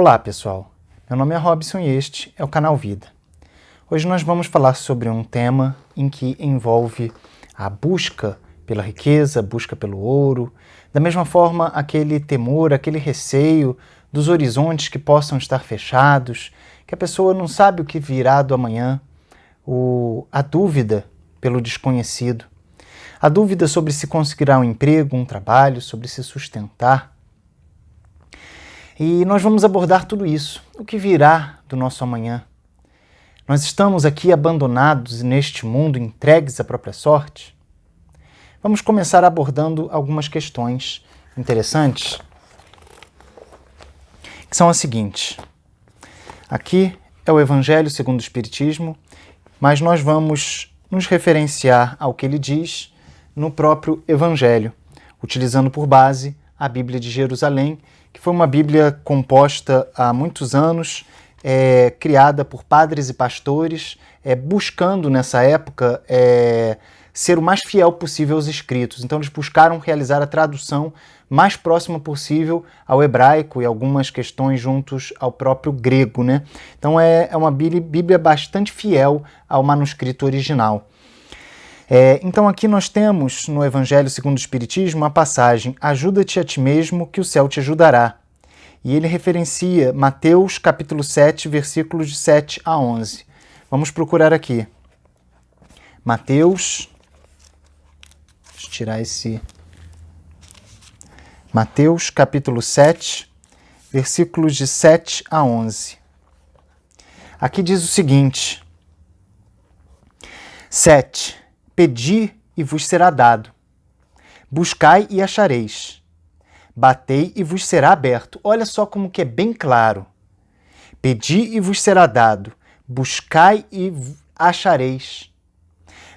Olá pessoal, meu nome é Robson e este é o canal Vida. Hoje nós vamos falar sobre um tema em que envolve a busca pela riqueza, a busca pelo ouro, da mesma forma aquele temor, aquele receio dos horizontes que possam estar fechados, que a pessoa não sabe o que virá do amanhã, a dúvida pelo desconhecido, a dúvida sobre se conseguirá um emprego, um trabalho, sobre se sustentar. E nós vamos abordar tudo isso, o que virá do nosso amanhã. Nós estamos aqui abandonados neste mundo, entregues à própria sorte? Vamos começar abordando algumas questões interessantes, que são as seguintes. Aqui é o Evangelho segundo o Espiritismo, mas nós vamos nos referenciar ao que ele diz no próprio Evangelho, utilizando por base a Bíblia de Jerusalém, que foi uma Bíblia composta há muitos anos, criada por padres e pastores, buscando nessa época ser o mais fiel possível aos escritos. Então eles buscaram realizar a tradução mais próxima possível ao hebraico e algumas questões juntos ao próprio grego, né? Então é uma Bíblia bastante fiel ao manuscrito original. Então aqui nós temos no Evangelho segundo o Espiritismo a passagem "Ajuda-te a ti mesmo, que o céu te ajudará". E ele referencia Mateus capítulo 7, versículos de 7 a 11. Vamos procurar aqui. Mateus, deixa eu tirar esse... Mateus capítulo 7, versículos de 7 a 11. Aqui diz o seguinte: 7. Pedi e vos será dado. Buscai e achareis. Batei e vos será aberto. Olha só como que é bem claro. Pedi e vos será dado. Buscai e achareis.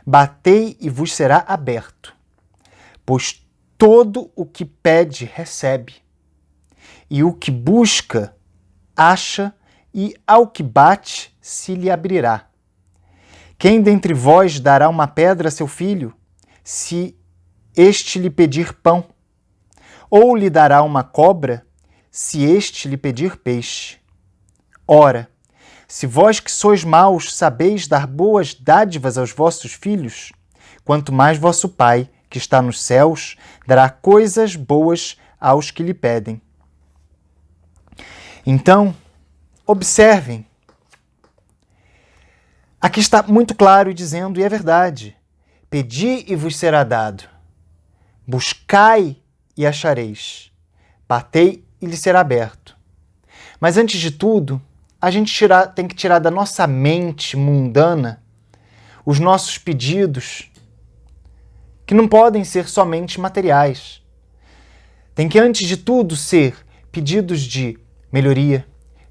Batei e vos será aberto. Pois todo o que pede, recebe. E o que busca, acha, e ao que bate, se lhe abrirá. Quem dentre vós dará uma pedra a seu filho, se este lhe pedir pão? Ou lhe dará uma cobra, se este lhe pedir peixe? Ora, se vós que sois maus sabeis dar boas dádivas aos vossos filhos, quanto mais vosso Pai, que está nos céus, dará coisas boas aos que lhe pedem. Então, observem. Aqui está muito claro dizendo, e é verdade, pedi e vos será dado, buscai e achareis, batei e lhe será aberto. Mas antes de tudo, a gente tem que tirar da nossa mente mundana os nossos pedidos, que não podem ser somente materiais. Tem que, antes de tudo, ser pedidos de melhoria,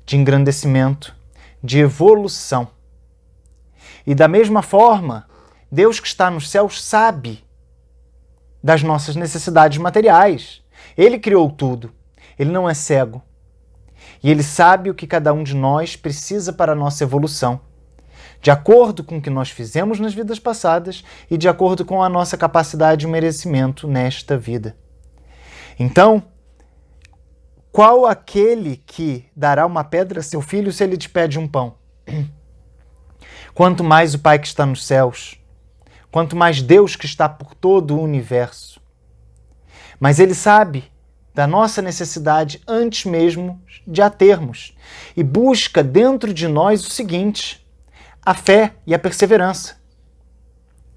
de engrandecimento, de evolução. E da mesma forma, Deus que está nos céus sabe das nossas necessidades materiais. Ele criou tudo. Ele não é cego. E Ele sabe o que cada um de nós precisa para a nossa evolução, de acordo com o que nós fizemos nas vidas passadas e de acordo com a nossa capacidade e merecimento nesta vida. Então, qual aquele que dará uma pedra a seu filho se ele te pede um pão? Quanto mais o Pai que está nos céus, quanto mais Deus que está por todo o universo. Mas Ele sabe da nossa necessidade antes mesmo de a termos e busca dentro de nós o seguinte: a fé e a perseverança.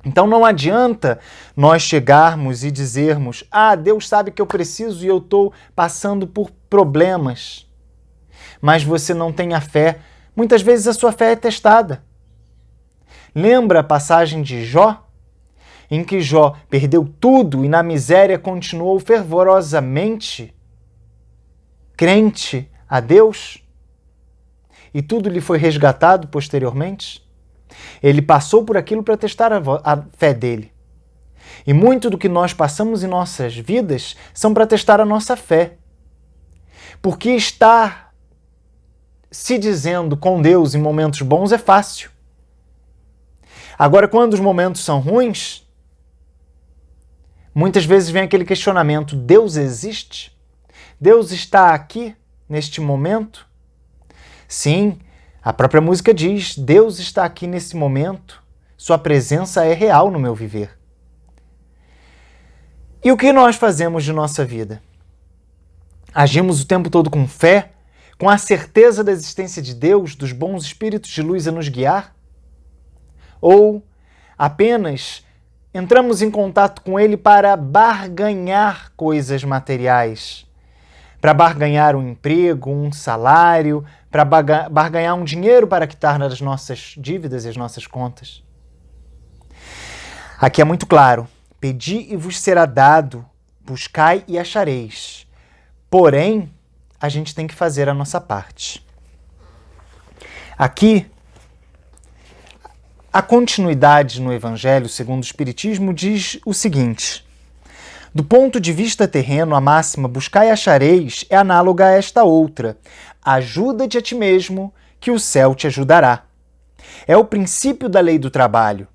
Então não adianta nós chegarmos e dizermos: Deus sabe que eu preciso e eu estou passando por problemas. Mas você não tem a fé. Muitas vezes a sua fé é testada. Lembra a passagem de Jó? Em que Jó perdeu tudo e na miséria continuou fervorosamente crente a Deus? E tudo lhe foi resgatado posteriormente? Ele passou por aquilo para testar a fé dele. E muito do que nós passamos em nossas vidas são para testar a nossa fé. Porque estar se dizendo com Deus em momentos bons é fácil. Agora, quando os momentos são ruins, muitas vezes vem aquele questionamento: Deus existe? Deus está aqui, neste momento? Sim, a própria música diz: Deus está aqui nesse momento, sua presença é real no meu viver. E o que nós fazemos de nossa vida? Agimos o tempo todo com fé, com a certeza da existência de Deus, dos bons espíritos de luz a nos guiar? Ou apenas entramos em contato com Ele para barganhar coisas materiais? Para barganhar um emprego, um salário, para barganhar um dinheiro para quitar as nossas dívidas e as nossas contas? Aqui é muito claro: pedi e vos será dado, buscai e achareis. Porém, a gente tem que fazer a nossa parte. Aqui, a continuidade no Evangelho segundo o Espiritismo diz o seguinte: do ponto de vista terreno, a máxima buscai e achareis é análoga a esta outra: ajuda-te a ti mesmo, que o céu te ajudará. É o princípio da lei do trabalho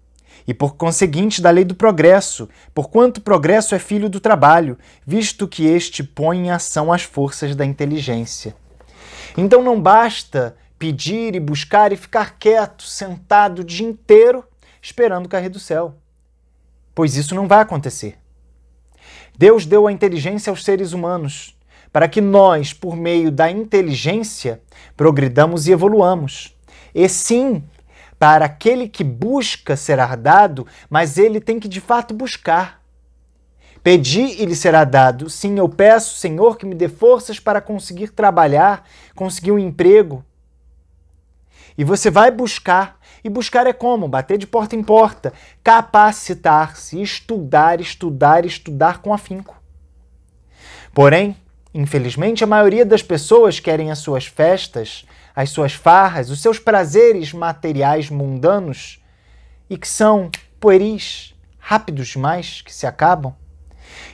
e, por conseguinte, da lei do progresso, porquanto o progresso é filho do trabalho, visto que este põe em ação as forças da inteligência. Então não basta pedir e buscar e ficar quieto, sentado o dia inteiro, esperando cair do céu, pois isso não vai acontecer. Deus deu a inteligência aos seres humanos para que nós, por meio da inteligência, progridamos e evoluamos. E sim, para aquele que busca será dado, mas ele tem que de fato buscar. Pedi e lhe será dado. Sim, eu peço, Senhor, que me dê forças para conseguir trabalhar, conseguir um emprego. E você vai buscar. E buscar é como? Bater de porta em porta, capacitar-se, estudar, estudar, estudar com afinco. Porém, infelizmente, a maioria das pessoas querem as suas festas, as suas farras, os seus prazeres materiais mundanos e que são pueris, rápidos demais, que se acabam,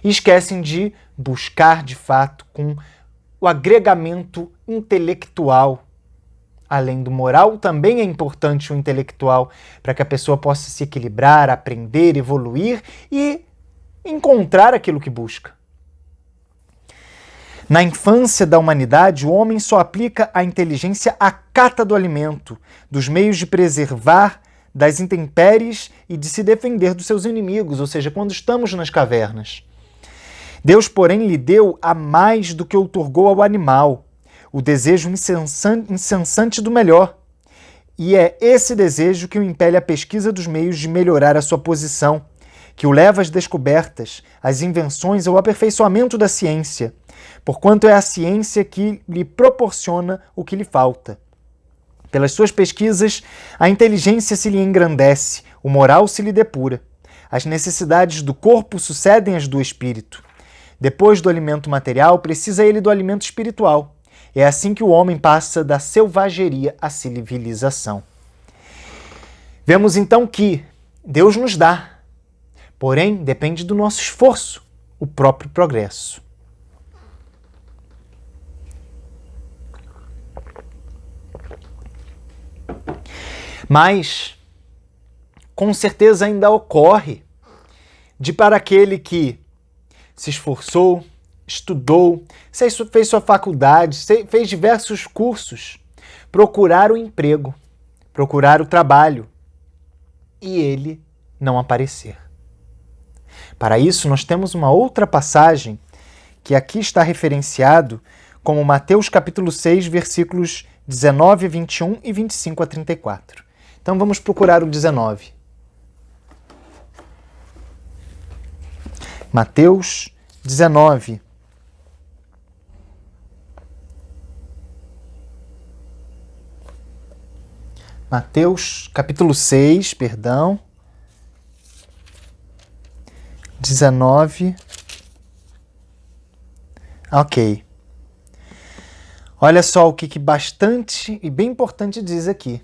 e esquecem de buscar de fato com o agregamento intelectual. Além do moral, também é importante o intelectual para que a pessoa possa se equilibrar, aprender, evoluir e encontrar aquilo que busca. Na infância da humanidade, o homem só aplica a inteligência à cata do alimento, dos meios de preservar das intempéries e de se defender dos seus inimigos, ou seja, quando estamos nas cavernas. Deus, porém, lhe deu a mais do que outorgou ao animal, o desejo incessante do melhor. E é esse desejo que o impele à pesquisa dos meios de melhorar a sua posição, que o leva às descobertas, às invenções ao aperfeiçoamento da ciência, porquanto é a ciência que lhe proporciona o que lhe falta. Pelas suas pesquisas, a inteligência se lhe engrandece, o moral se lhe depura. As necessidades do corpo sucedem às do espírito. Depois do alimento material, precisa ele do alimento espiritual. É assim que o homem passa da selvageria à civilização. Vemos então que Deus nos dá, porém depende do nosso esforço, o próprio progresso. Mas, com certeza ainda ocorre de para aquele que se esforçou, estudou, fez sua faculdade, fez diversos cursos, procurar o emprego, procurar o trabalho e ele não aparecer. Para isso, nós temos uma outra passagem que aqui está referenciado como Mateus capítulo 6, versículos 19 a 21 e 25 a 34. Então vamos procurar o 19. Mateus 19. Mateus capítulo 6, perdão. 19. Ok. Olha só o que bastante e bem importante diz aqui.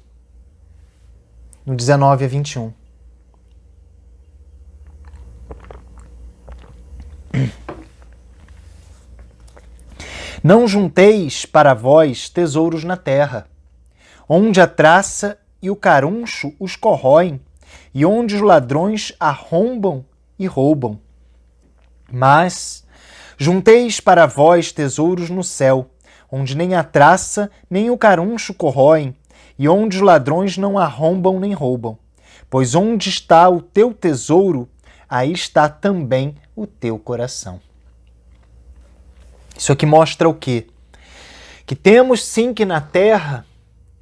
No 19 a 21. Não junteis para vós tesouros na terra, onde a traça e o caruncho os corroem, e onde os ladrões arrombam e roubam. Mas junteis para vós tesouros no céu, onde nem a traça nem o caruncho corroem, e onde os ladrões não arrombam nem roubam. Pois onde está o teu tesouro, aí está também o teu coração. Isso aqui mostra o quê? Que temos sim que na terra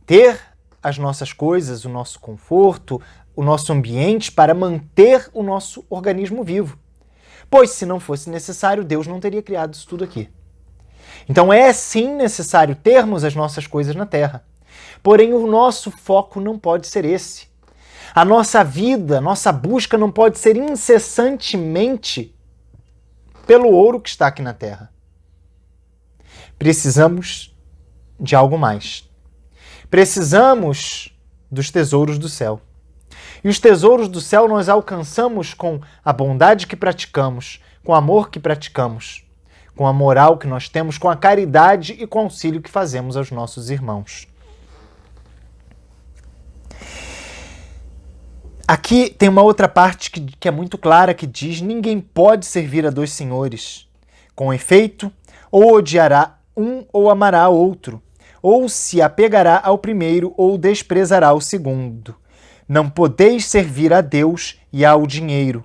ter as nossas coisas, o nosso conforto, o nosso ambiente para manter o nosso organismo vivo. Pois se não fosse necessário, Deus não teria criado isso tudo aqui. Então é sim necessário termos as nossas coisas na terra. Porém, o nosso foco não pode ser esse. A nossa vida, nossa busca não pode ser incessantemente pelo ouro que está aqui na terra. Precisamos de algo mais. Precisamos dos tesouros do céu. E os tesouros do céu nós alcançamos com a bondade que praticamos, com o amor que praticamos, com a moral que nós temos, com a caridade e com o auxílio que fazemos aos nossos irmãos. Aqui tem uma outra parte que é muito clara, que diz: ninguém pode servir a dois senhores. Com efeito, ou odiará um ou amará outro, ou se apegará ao primeiro ou desprezará o segundo. Não podeis servir a Deus e ao dinheiro.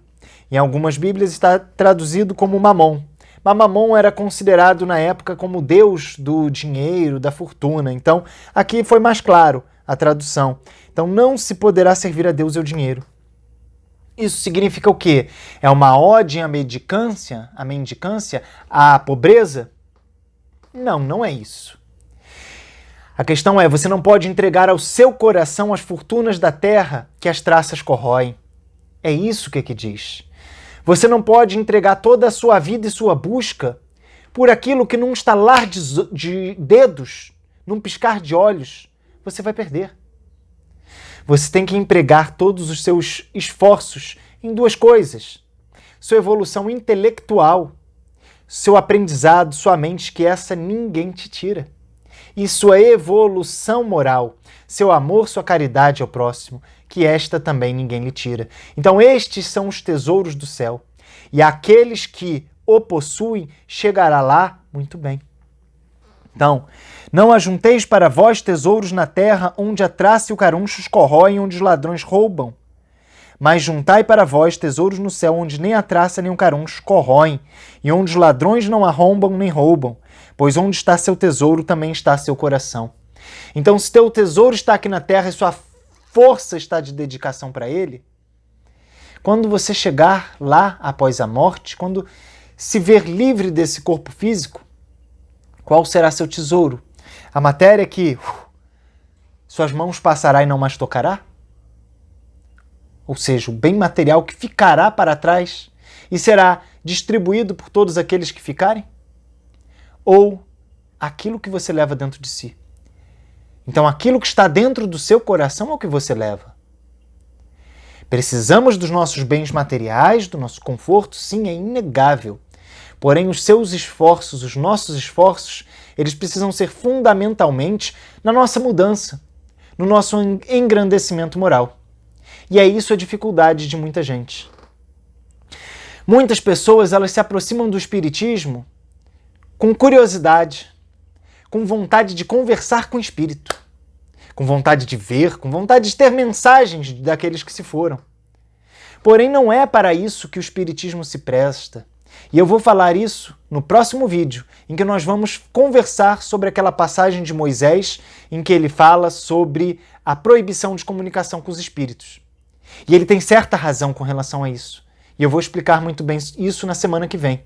Em algumas Bíblias está traduzido como Mamon. Mas Mamon era considerado na época como Deus do dinheiro, da fortuna. Então, aqui foi mais claro a tradução. Então, não se poderá servir a Deus e ao dinheiro. Isso significa o quê? É uma ode à mendicância, à pobreza? Não, não é isso. A questão é, você não pode entregar ao seu coração as fortunas da terra que as traças corroem. É isso que aqui diz. Você não pode entregar toda a sua vida e sua busca por aquilo que num estalar de dedos, num piscar de olhos, você vai perder. Você tem que empregar todos os seus esforços em duas coisas: sua evolução intelectual, seu aprendizado, sua mente, que essa ninguém te tira, e sua evolução moral, seu amor, sua caridade ao próximo, que esta também ninguém lhe tira. Então estes são os tesouros do céu, e aqueles que o possuem chegará lá muito bem. Então, não ajunteis para vós tesouros na terra, onde a traça e o caruncho os corroem, onde os ladrões roubam. Mas juntai para vós tesouros no céu, onde nem a traça nem o caruncho corroem, e onde os ladrões não arrombam nem roubam. Pois onde está seu tesouro, também está seu coração. Então, se teu tesouro está aqui na terra e sua força está de dedicação para ele, quando você chegar lá após a morte, quando se ver livre desse corpo físico, qual será seu tesouro? A matéria que suas mãos passará e não mais tocará? Ou seja, o bem material que ficará para trás e será distribuído por todos aqueles que ficarem? Ou aquilo que você leva dentro de si? Então, aquilo que está dentro do seu coração é o que você leva. Precisamos dos nossos bens materiais, do nosso conforto, sim, é inegável. Porém, os seus esforços, os nossos esforços, eles precisam ser fundamentalmente na nossa mudança, no nosso engrandecimento moral. E é isso a dificuldade de muita gente. Muitas pessoas, elas se aproximam do espiritismo com curiosidade, com vontade de conversar com o espírito, com vontade de ver, com vontade de ter mensagens daqueles que se foram. Porém, não é para isso que o espiritismo se presta. E eu vou falar isso no próximo vídeo, em que nós vamos conversar sobre aquela passagem de Moisés em que ele fala sobre a proibição de comunicação com os espíritos. E ele tem certa razão com relação a isso. E eu vou explicar muito bem isso na semana que vem.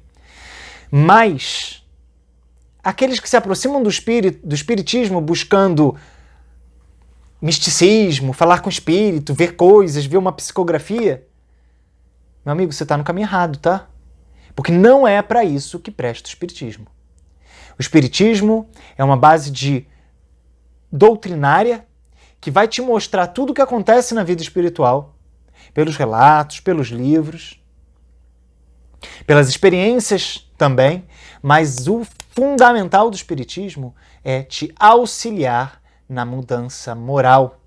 Mas aqueles que se aproximam do espiritismo buscando misticismo, falar com o espírito, ver coisas, ver uma psicografia, meu amigo, você está no caminho errado, tá? Porque não é para isso que presta o espiritismo. O espiritismo é uma base doutrinária que vai te mostrar tudo o que acontece na vida espiritual, pelos relatos, pelos livros, pelas experiências também, mas o fundamental do espiritismo é te auxiliar na mudança moral.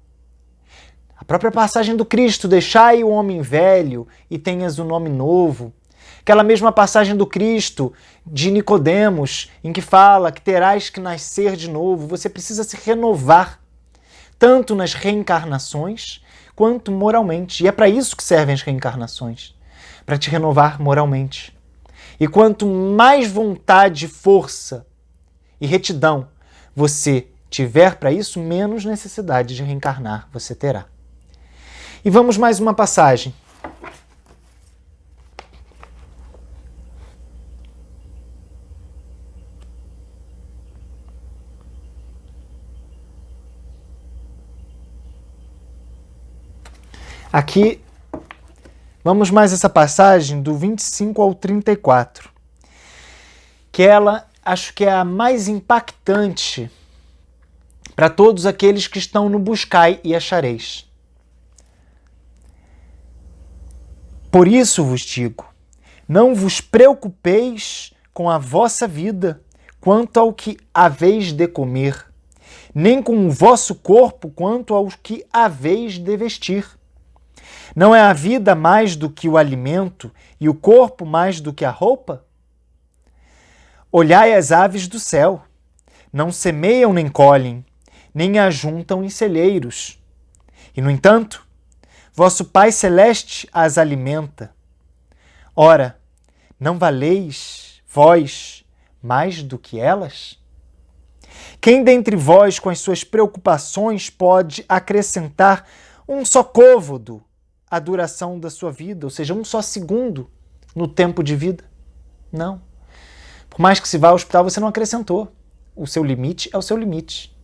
A própria passagem do Cristo, deixai o homem velho e tenhas o nome novo. Aquela mesma passagem do Cristo, de Nicodemos, em que fala que terás que nascer de novo. Você precisa se renovar, tanto nas reencarnações, quanto moralmente. E é para isso que servem as reencarnações, para te renovar moralmente. E quanto mais vontade, força e retidão você tiver para isso, menos necessidade de reencarnar você terá. E vamos mais uma passagem. Aqui, vamos mais essa passagem do 25 ao 34, que ela acho que é a mais impactante para todos aqueles que estão no buscai e achareis. Por isso vos digo, não vos preocupeis com a vossa vida quanto ao que haveis de comer, nem com o vosso corpo quanto ao que haveis de vestir. Não é a vida mais do que o alimento e o corpo mais do que a roupa? Olhai as aves do céu, não semeiam nem colhem, nem ajuntam em celeiros. E, no entanto, vosso Pai Celeste as alimenta. Ora, não valeis vós mais do que elas? Quem dentre vós, com as suas preocupações, pode acrescentar um só côvado à duração da sua vida, ou seja, um só segundo no tempo de vida? Não. Por mais que se vá ao hospital, você não acrescentou. O seu limite é o seu limite.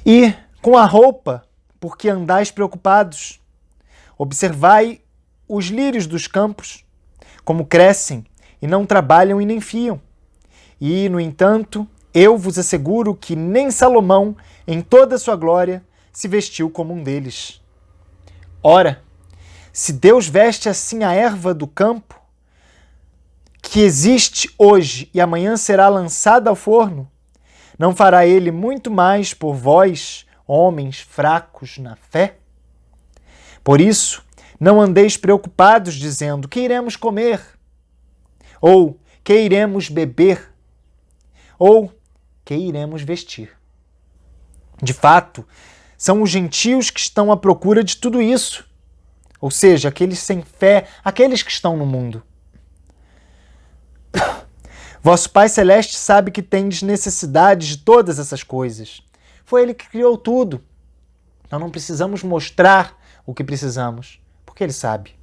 E com a roupa, porque andais preocupados, observai os lírios dos campos, como crescem, e não trabalham e nem fiam. E, no entanto, eu vos asseguro que nem Salomão, em toda a sua glória, se vestiu como um deles. Ora, se Deus veste assim a erva do campo, que existe hoje e amanhã será lançada ao forno, não fará ele muito mais por vós, homens fracos na fé? Por isso, não andeis preocupados dizendo: que iremos comer? Ou que iremos beber? Ou que iremos vestir? De fato, são os gentios que estão à procura de tudo isso. Ou seja, aqueles sem fé, aqueles que estão no mundo. Vosso Pai Celeste sabe que tendes necessidade de todas essas coisas. Foi Ele que criou tudo. Então não precisamos mostrar o que precisamos, porque Ele sabe.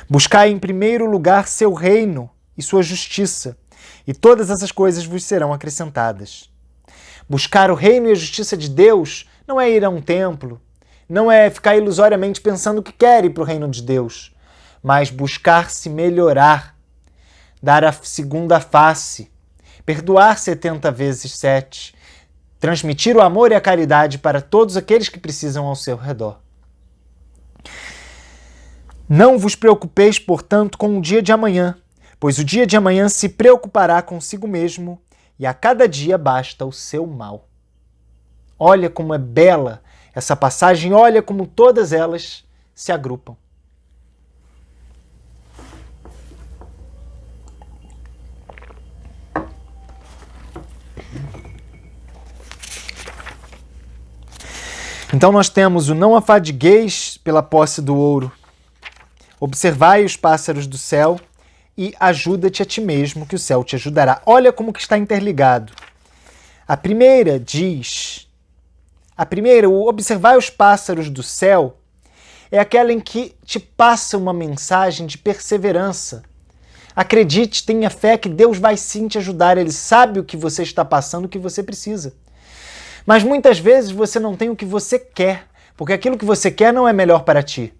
Buscai em primeiro lugar seu reino e sua justiça, e todas essas coisas vos serão acrescentadas. Buscar o reino e a justiça de Deus não é ir a um templo, não é ficar ilusoriamente pensando que quer ir para o reino de Deus, mas buscar se melhorar, dar a segunda face, perdoar 70 vezes 7, transmitir o amor e a caridade para todos aqueles que precisam ao seu redor. Não vos preocupeis, portanto, com o dia de amanhã, pois o dia de amanhã se preocupará consigo mesmo, e a cada dia basta o seu mal. Olha como é bela essa passagem, olha como todas elas se agrupam. Então nós temos o não afadigueis pela posse do ouro, observai os pássaros do céu e ajuda-te a ti mesmo, que o céu te ajudará. Olha como que está interligado. A primeira diz, o observai os pássaros do céu, é aquela em que te passa uma mensagem de perseverança. Acredite, tenha fé que Deus vai sim te ajudar, Ele sabe o que você está passando, o que você precisa. Mas muitas vezes você não tem o que você quer, porque aquilo que você quer não é melhor para ti.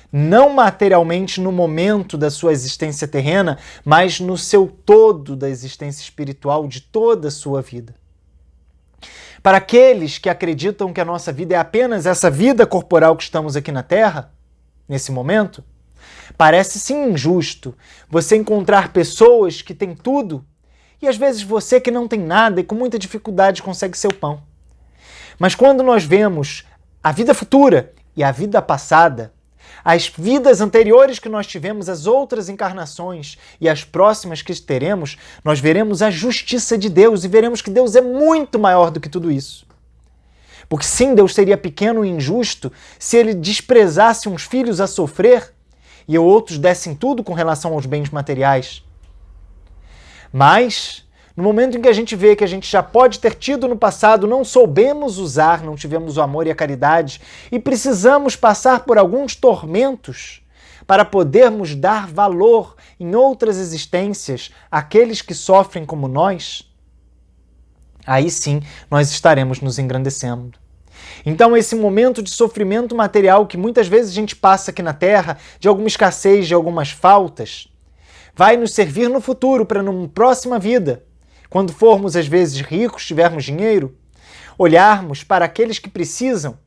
Não materialmente no momento da sua existência terrena, mas no seu todo da existência espiritual de toda a sua vida. Para aqueles que acreditam que a nossa vida é apenas essa vida corporal que estamos aqui na Terra, nesse momento, parece sim injusto você encontrar pessoas que têm tudo e às vezes você que não tem nada e com muita dificuldade consegue seu pão. Mas quando nós vemos a vida futura e a vida passada, As vidas anteriores que nós tivemos, as outras encarnações e as próximas que teremos, nós veremos a justiça de Deus e veremos que Deus é muito maior do que tudo isso. Porque sim, Deus seria pequeno e injusto se ele desprezasse uns filhos a sofrer e outros dessem tudo com relação aos bens materiais. Mas, no momento em que a gente vê que a gente já pode ter tido no passado, não soubemos usar, não tivemos o amor e a caridade e precisamos passar por alguns tormentos para podermos dar valor em outras existências àqueles que sofrem como nós, aí sim nós estaremos nos engrandecendo. Então esse momento de sofrimento material que muitas vezes a gente passa aqui na Terra, de alguma escassez, de algumas faltas, vai nos servir no futuro, para numa próxima vida, quando formos às vezes ricos, tivermos dinheiro, olharmos para aqueles que precisam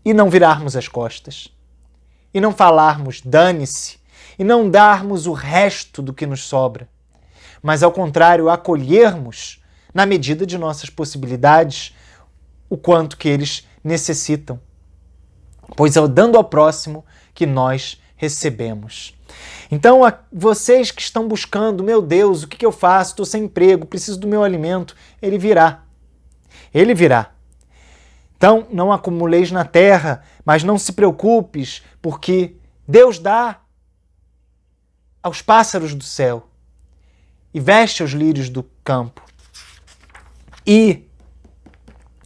e não virarmos as costas. E não falarmos dane-se, e não darmos o resto do que nos sobra, mas ao contrário, acolhermos, na medida de nossas possibilidades, o quanto que eles necessitam. Pois é dando ao próximo que nós recebemos. Então, vocês que estão buscando, meu Deus, o que eu faço? Estou sem emprego, preciso do meu alimento. Ele virá. Ele virá. Então, não acumuleis na terra, mas não se preocupes, porque Deus dá aos pássaros do céu e veste aos lírios do campo. E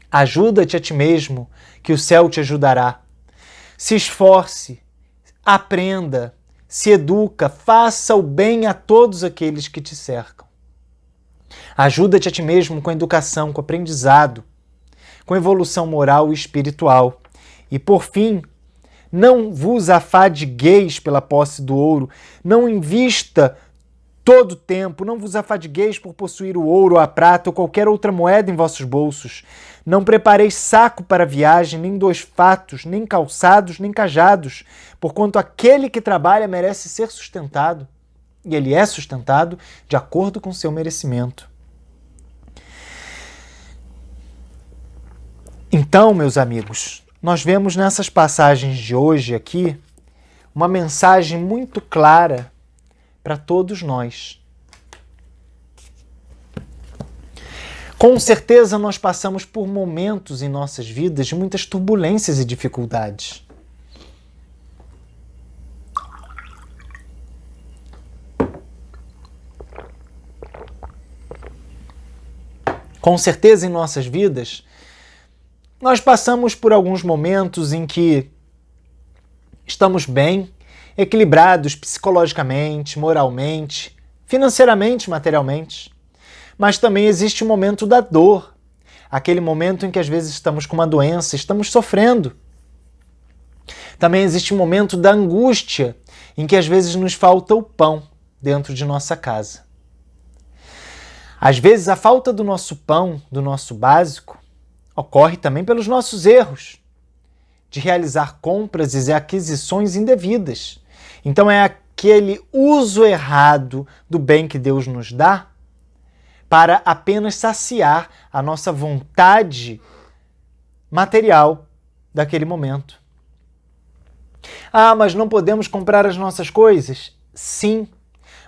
ajuda-te a ti mesmo, que o céu te ajudará. Se esforce, aprenda, se educa, faça o bem a todos aqueles que te cercam. Ajuda-te a ti mesmo com educação, com aprendizado, com evolução moral e espiritual. E por fim, não vos afadigueis pela posse do ouro, não invista todo o tempo, não vos afadigueis por possuir o ouro, a prata ou qualquer outra moeda em vossos bolsos. Não prepareis saco para a viagem, nem 2 fatos, nem calçados, nem cajados, porquanto aquele que trabalha merece ser sustentado, e ele é sustentado de acordo com seu merecimento. Então, meus amigos, nós vemos nessas passagens de hoje aqui uma mensagem muito clara para todos nós. Com certeza nós passamos por momentos em nossas vidas de muitas turbulências e dificuldades. Com certeza em nossas vidas nós passamos por alguns momentos em que estamos bem, equilibrados psicologicamente, moralmente, financeiramente, materialmente. Mas também existe o momento da dor, aquele momento em que às vezes estamos com uma doença, estamos sofrendo. Também existe o momento da angústia, em que às vezes nos falta o pão dentro de nossa casa. Às vezes a falta do nosso pão, do nosso básico, ocorre também pelos nossos erros, de realizar compras e aquisições indevidas. Então é aquele uso errado do bem que Deus nos dá para apenas saciar a nossa vontade material daquele momento. Ah, mas não podemos comprar as nossas coisas? Sim,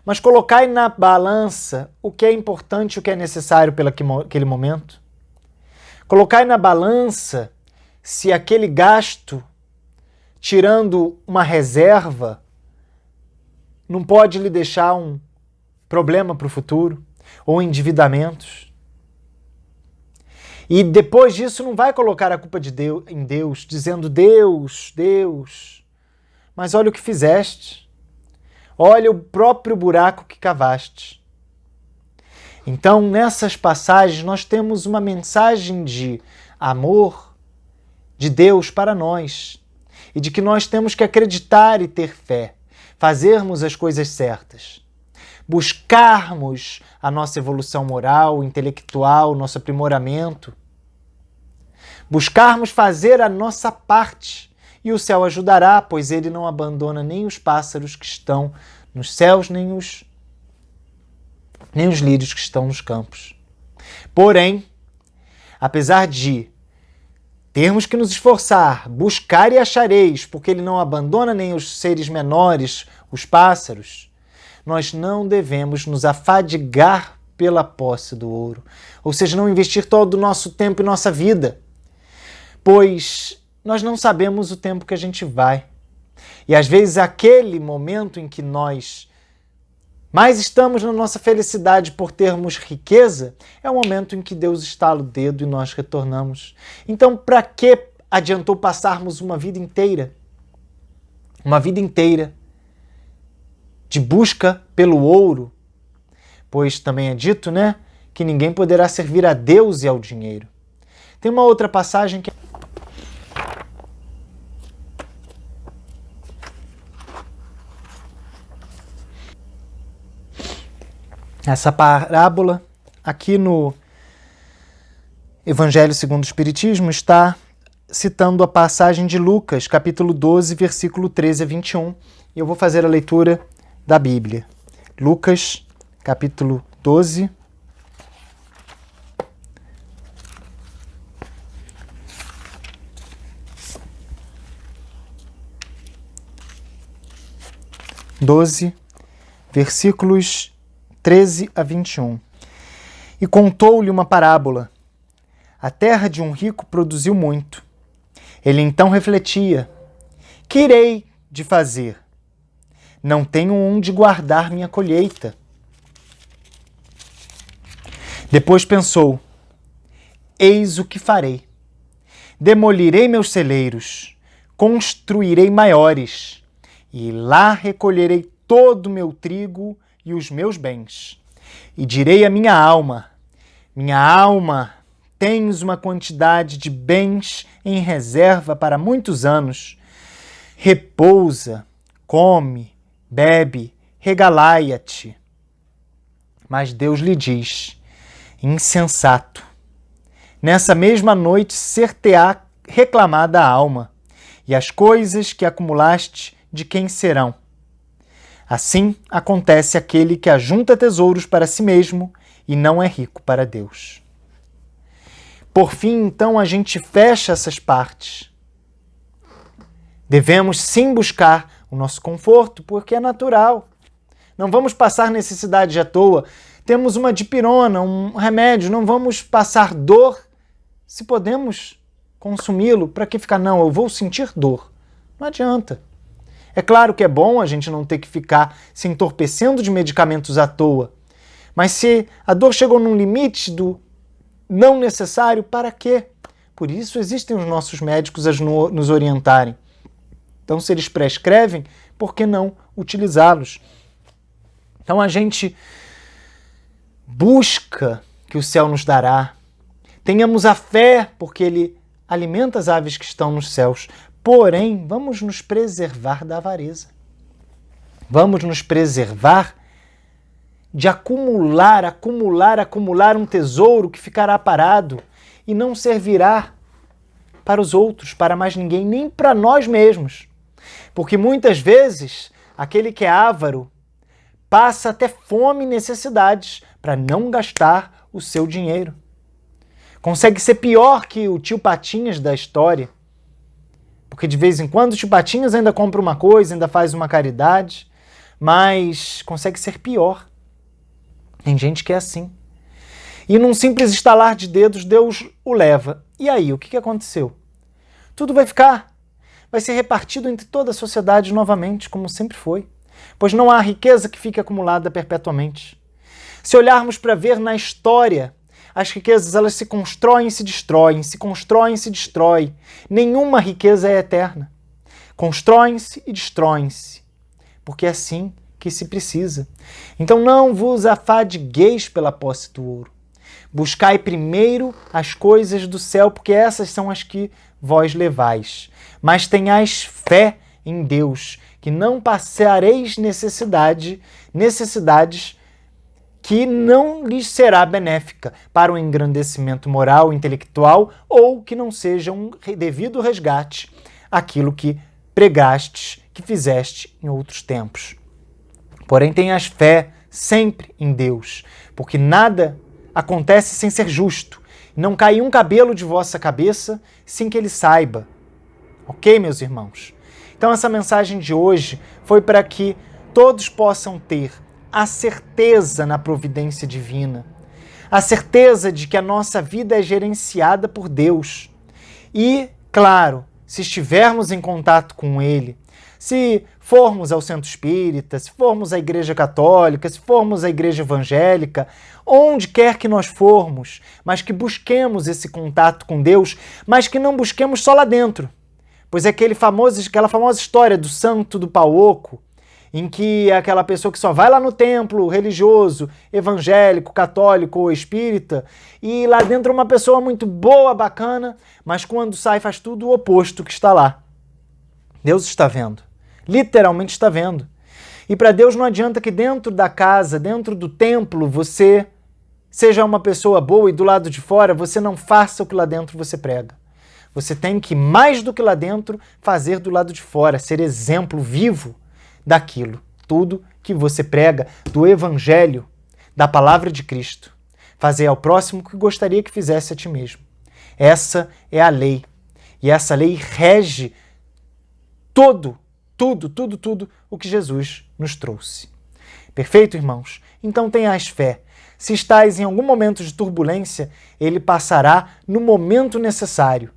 mas colocai na balança o que é importante e o que é necessário pelaquele momento. Colocai na balança se aquele gasto, tirando uma reserva, não pode lhe deixar um problema para o futuro, ou endividamentos. E depois disso não vai colocar a culpa de Deus, em Deus, dizendo Deus, mas olha o que fizeste, olha o próprio buraco que cavaste. Então, nessas passagens, nós temos uma mensagem de amor de Deus para nós e de que nós temos que acreditar e ter fé, fazermos as coisas certas, buscarmos a nossa evolução moral, intelectual, nosso aprimoramento, buscarmos fazer a nossa parte e o céu ajudará, pois ele não abandona nem os pássaros que estão nos céus, nem os lírios que estão nos campos. Porém, apesar de termos que nos esforçar, buscar e achareis, porque ele não abandona nem os seres menores, os pássaros, nós não devemos nos afadigar pela posse do ouro, ou seja, não investir todo o nosso tempo e nossa vida, pois nós não sabemos o tempo que a gente vai. E às vezes aquele momento em que nós mais estamos na nossa felicidade por termos riqueza, é o momento em que Deus estala o dedo e nós retornamos. Então, para que adiantou passarmos uma vida inteira de busca pelo ouro? Pois também é dito, né, que ninguém poderá servir a Deus e ao dinheiro. Tem uma outra passagem que essa parábola, aqui no Evangelho segundo o Espiritismo, está citando a passagem de Lucas, capítulo 12, versículo 13 a 21. E eu vou fazer a leitura da Bíblia. Lucas, capítulo 12, versículos 13 a 21. E contou-lhe uma parábola. A terra de um rico produziu muito. Ele então refletia: que irei de fazer? Não tenho onde guardar minha colheita. Depois pensou: eis o que farei. Demolirei meus celeiros, construirei maiores, e lá recolherei todo o meu trigo e os meus bens. E direi à minha alma: minha alma, tens uma quantidade de bens em reserva para muitos anos. Repousa, come, bebe, regalai-te. Mas Deus lhe diz: insensato, nessa mesma noite ser-te-á reclamada a alma, e as coisas que acumulaste de quem serão? Assim acontece aquele que ajunta tesouros para si mesmo e não é rico para Deus. Por fim, então, a gente fecha essas partes. Devemos sim buscar o nosso conforto, porque é natural. Não vamos passar necessidade à toa. Temos uma dipirona, um remédio, não vamos passar dor se podemos consumi-lo. Para que ficar? Não, eu vou sentir dor. Não adianta. É claro que é bom a gente não ter que ficar se entorpecendo de medicamentos à toa. Mas se a dor chegou num limite do não necessário, para quê? Por isso existem os nossos médicos a nos orientarem. Então, se eles prescrevem, por que não utilizá-los? Então, a gente busca que o céu nos dará. Tenhamos a fé, porque ele alimenta as aves que estão nos céus. Porém, vamos nos preservar da avareza. Vamos nos preservar de acumular um tesouro que ficará parado e não servirá para os outros, para mais ninguém, nem para nós mesmos. Porque muitas vezes, aquele que é avaro passa até fome e necessidades para não gastar o seu dinheiro. Consegue ser pior que o tio Patinhas da história. Porque de vez em quando o tio Patinhas ainda compra uma coisa, ainda faz uma caridade, mas consegue ser pior. Tem gente que é assim. E num simples estalar de dedos, Deus o leva. E aí, o que aconteceu? Tudo vai ser repartido entre toda a sociedade novamente, como sempre foi. Pois não há riqueza que fique acumulada perpetuamente. Se olharmos para ver na história, as riquezas elas se constroem e se destroem, se constroem e se destroem. Nenhuma riqueza é eterna. Constroem-se e destroem-se, porque é assim que se precisa. Então não vos afadigueis pela posse do ouro. Buscai primeiro as coisas do céu, porque essas são as que vós levais. Mas tenhais fé em Deus, que não passareis necessidades que não lhes será benéfica para o engrandecimento moral, intelectual, ou que não seja um devido resgate àquilo que pregastes, que fizeste em outros tempos. Porém, tenhas fé sempre em Deus, porque nada acontece sem ser justo, Não cai um cabelo de vossa cabeça sem que ele saiba. Ok, meus irmãos? Então essa mensagem de hoje foi para que todos possam ter a certeza na providência divina, a certeza de que a nossa vida é gerenciada por Deus. E, claro, se estivermos em contato com Ele, se formos ao centro espírita, se formos à igreja católica, se formos à igreja evangélica, onde quer que nós formos, mas que busquemos esse contato com Deus, mas que não busquemos só lá dentro. Pois é aquela famosa história do santo do pau oco, em que é aquela pessoa que só vai lá no templo religioso, evangélico, católico ou espírita, e lá dentro é uma pessoa muito boa, bacana, mas quando sai faz tudo o oposto que está lá. Deus está vendo, literalmente está vendo. E para Deus não adianta que dentro da casa, dentro do templo, você seja uma pessoa boa e do lado de fora você não faça o que lá dentro você prega. Você tem que, mais do que lá dentro, fazer do lado de fora, ser exemplo vivo daquilo, tudo que você prega, do Evangelho, da Palavra de Cristo. Fazer ao próximo o que gostaria que fizesse a ti mesmo. Essa é a lei. E essa lei rege tudo o que Jesus nos trouxe. Perfeito, irmãos? Então tenhais fé. Se estáis em algum momento de turbulência, ele passará no momento necessário,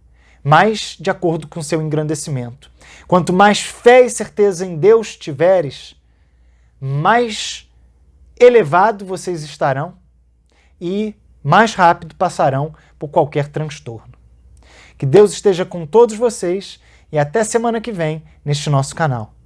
mas de acordo com seu engrandecimento. Quanto mais fé e certeza em Deus tiveres, mais elevado vocês estarão e mais rápido passarão por qualquer transtorno. Que Deus esteja com todos vocês e até semana que vem neste nosso canal.